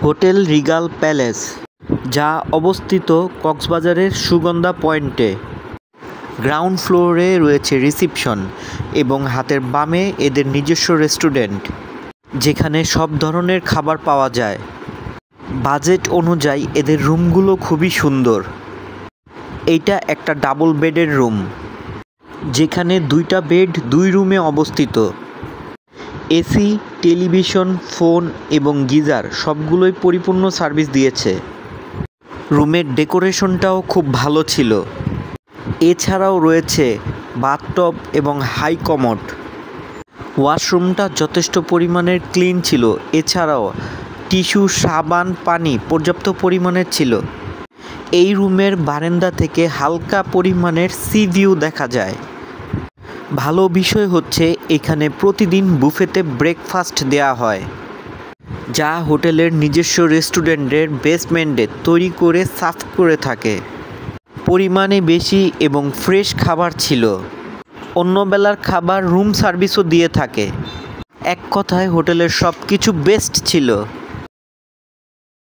Hotel regal palace, যা অবস্থিত কক্সবাজারের সুগন্ধা পয়েন্টে। গ্রাউন্ড ফ্লোরে রয়েছে রিসিপশন এবং হাতের বামে এদের নিজস্ব রেস্টুরেন্ট, যেখানে সব ধরনের খাবার পাওয়া যায়। বাজেট অনুযায়ী এদের রুমগুলো খুবই সুন্দর। এইটা একটা ডাবল বেডের রুম, যেখানে 2টা বেড 2 রুমে অবস্থিত। এসি, টেলিভিশন, ফোন এবং গিজার সবগুলোই পরিপূর্ণ সার্ভিস দিয়েছে। রুমের ডেকোরেশনটাও খুব ভালো ছিল। এছাড়াও রয়েছে বাথটব এবং হাই কমোড। ওয়াশরুমটা যথেষ্ট পরিমাণের ক্লিন ছিল। এছাড়াও টিস্যু, সাবান, পানি পর্যাপ্ত পরিমাণের ছিল। এই রুমের বারান্দা থেকে হালকা পরিমাণের সি ভিউ দেখা যায়। ভালো বিষয় হচ্ছে এখানে প্রতিদিন বুফেতে ব্রেকফাস্ট দেওয়া হয়, যা হোটেলের নিজস্ব রেস্টুরেন্টের বেসমেন্টে তৈরি করে সার্ভ করে থাকে। পরিমাণে বেশি এবং ফ্রেশ খাবার ছিল। অন্য বেলার খাবার রুম সার্ভিসও দিয়ে থাকে। এক কথায় হোটেলের সব কিছু বেস্ট ছিল।